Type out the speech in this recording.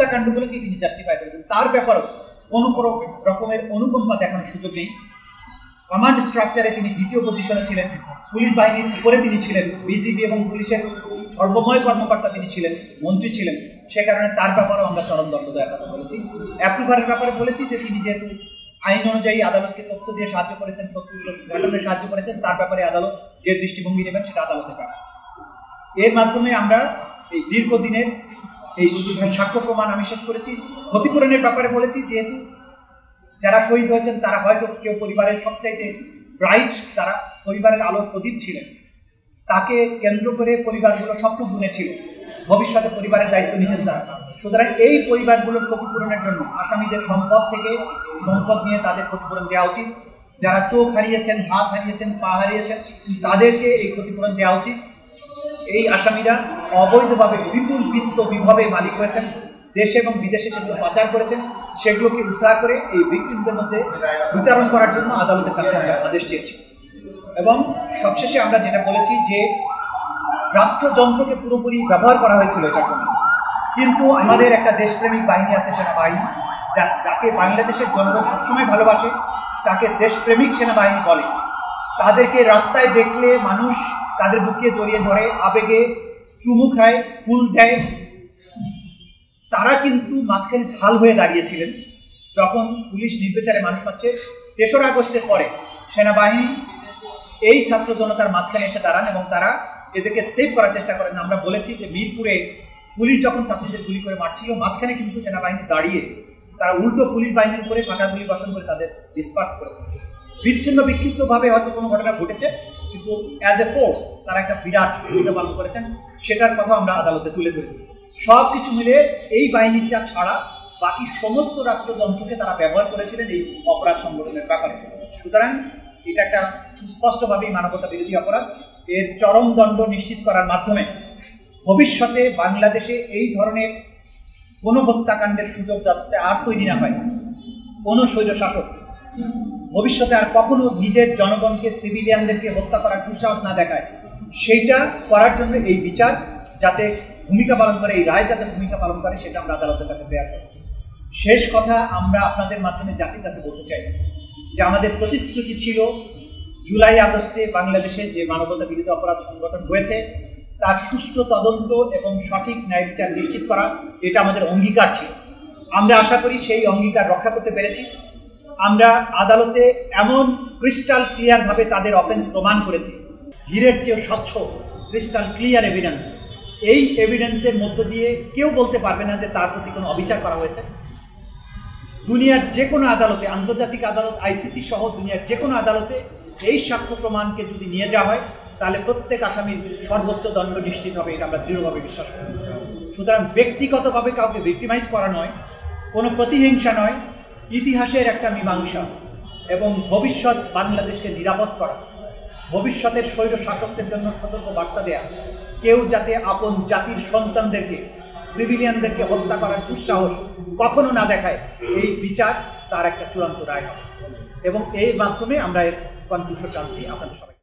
হত্যাকাণ্ডগুলোকে তিনি জাস্টিফাই করেছেন। তার ব্যাপারেও কোনো রকমের অনুকম্পা দেখানোর সুযোগ নেই। কমান্ড স্ট্রাকচারে তিনি দ্বিতীয় পজিশনে ছিলেন, পুলিশ বাহিনীর উপরে তিনি ছিলেন, বিজিবি এবং পুলিশের সর্বময় কর্মকর্তা তিনি ছিলেন, মন্ত্রী ছিলেন। সে কারণে তার ব্যাপারেও আমরা চরম দণ্ড দেওয়ার কথা বলেছি। অ্যাপ্রুভারের ব্যাপারে বলেছি যে তিনি যেহেতু আইন অনুযায়ী আদালতকে তথ্য দিয়ে সাহায্য করেছেন, সত্য ঘটনায় সাহায্য করেছেন, তার ব্যাপারে আদালত যে দৃষ্টিভঙ্গি নেবেন সেটা আদালতে পাবে। এর মাধ্যমে আমরা এই দীর্ঘদিনের এই সাক্ষ্য প্রমাণ আমি শেষ করেছি। ক্ষতিপূরণের ব্যাপারে বলেছি, যেহেতু যারা শহীদ হয়েছেন তারা হয়তো কেউ পরিবারের সবচাইতে ব্রাইট, তারা পরিবারের আলোর প্রদীপ ছিলেন, তাকে কেন্দ্র করে পরিবারগুলো স্বপ্ন বুনেছিল, ভবিষ্যতে পরিবারের দায়িত্ব নিতেন তারা। সুতরাং এই পরিবারগুলোর ক্ষতিপূরণের জন্য আসামিদের সম্পদ থেকে সম্পদ নিয়ে তাদের ক্ষতিপূরণ দেওয়া উচিত। যারা চোখ হারিয়েছেন, হাত হারিয়েছেন, পা হারিয়েছেন, তাদেরকে এই ক্ষতিপূরণ দেওয়া উচিত। এই আসামিরা অবৈধভাবে বিপুল বিত্ত বিভবে মালিক হয়েছেন, দেশে এবং বিদেশে সেগুলো পাচার করেছেন, সেগুলোকে উদ্ধার করে এই ভিকটিমদের মধ্যে বিতরণ করার জন্য আদালতের কাছে আমরা আদেশ চেয়েছি। এবং সবশেষে আমরা যেটা বলেছি যে রাষ্ট্রযন্ত্রকে পুরোপুরি ব্যবহার করা হয়েছিল এটার জন্য, কিন্তু আমাদের একটা দেশপ্রেমিক বাহিনী আছে, সেনাবাহিনী, যাকে বাংলাদেশের জনগণ সবসময় ভালোবাসে, তাকে দেশপ্রেমিক সেনাবাহিনী বলে। তাদেরকে রাস্তায় দেখলে মানুষ তাদের বুকে জড়িয়ে ধরে আবেগে চুমু খায়, ফুল দেয়। তারা কিন্তু মাঝখানে ঢাল হয়ে দাঁড়িয়েছিলেন যখন পুলিশ নির্বিচারে মানুষ পাচ্ছে। ৩রা আগস্টের পরে সেনাবাহিনী এই ছাত্র জনতার মাঝখানে এসে দাঁড়ান এবং তারা এদেরকে সেভ করার চেষ্টা করেন। আমরা বলেছি যে মিরপুরে পুলিশ যখন ছাত্রদের গুলি করে মারছিল, মাঝখানে কিন্তু সেনাবাহিনী দাঁড়িয়ে তারা উল্টো পুলিশ বাহিনীর উপরে ফাঁকা গুলি বর্ষণ করে তাদের ডিসপার্স করেছে। বিচ্ছিন্ন বিক্ষিপ্তভাবে হয়তো কোনো ঘটনা ঘটেছে, কিন্তু অ্যাজ এ ফোর্স তারা একটা বিরাট ভূমিকা পালন করেছেন, সেটার কথা আমরা আদালতে তুলে ধরেছি। সব কিছু মিলে এই বাহিনীটা ছাড়া বাকি সমস্ত রাষ্ট্রযন্ত্রকে তারা ব্যবহার করেছিলেন এই অপরাধ সংগঠনের ব্যাপারে। সুতরাং এটা একটা সুস্পষ্টভাবেই মানবতা বিরোধী অপরাধ। এর চরম দণ্ড নিশ্চিত করার মাধ্যমে ভবিষ্যতে বাংলাদেশে এই ধরনের কোনো হত্যাকাণ্ডের সুযোগ যাতে আর তৈরি না হয়, কোনো স্বৈরশাসক ভবিষ্যতে আর কখনো নিজের জনগণকে, সিভিলিয়ানদেরকে হত্যা করার দুঃসাহস না দেখায়, সেইটা করার জন্য এই বিচার যাতে ভূমিকা পালন করে, এই রায় যাতে ভূমিকা পালন করে, সেটা আমরা আদালতের কাছে প্রেয়ার করছি। শেষ কথা আমরা আপনাদের মাধ্যমে জাতির কাছে বলতে চাই যে আমাদের প্রতিশ্রুতি ছিল জুলাই আগস্টে বাংলাদেশে যে মানবতা বিরোধী অপরাধ সংগঠন হয়েছে তার সুষ্ঠু তদন্ত এবং সঠিক ন্যায় বিচার নিশ্চিত করা, এটা আমাদের অঙ্গীকার ছিল। আমরা আশা করি সেই অঙ্গীকার রক্ষা করতে পেরেছি। আমরা আদালতে এমন ক্রিস্টাল ক্লিয়ারভাবে তাদের অফেন্স প্রমাণ করেছি, হীরের চেয়ে স্বচ্ছ ক্রিস্টাল ক্লিয়ার এভিডেন্স। এই এভিডেন্সের মধ্য দিয়ে কেউ বলতে পারবে না যে তার প্রতি কোনো অবিচার করা হয়েছে। দুনিয়ার যে কোনো আদালতে, আন্তর্জাতিক আদালত, আইসিসি সহ দুনিয়ার যে কোনো আদালতে এই সাক্ষ্য প্রমাণকে যদি নিয়ে যাওয়া হয় তাহলে প্রত্যেক আসামির সর্বোচ্চ দণ্ড নিশ্চিত হবে, এটা আমরা দৃঢ়ভাবে বিশ্বাস করি। সুতরাং ব্যক্তিগতভাবে কাউকে ভিক্টিমাইজ করা নয়, কোনো প্রতিহিংসা নয়, ইতিহাসের একটা মীমাংসা এবং ভবিষ্যৎ বাংলাদেশকে নিরাপদ করা, ভবিষ্যতের স্বৈর শাসকদের জন্য সতর্ক বার্তা দেয়া, কেউ যাতে আপন জাতির সন্তানদেরকে, সিভিলিয়ানদেরকে হত্যা করার দুঃসাহস কখনো না দেখায়, এই বিচার তার একটা চূড়ান্ত রায় হবে। এবং এর মাধ্যমে আমরা এর কনক্লুশন টানছি আপনাদের সবাই।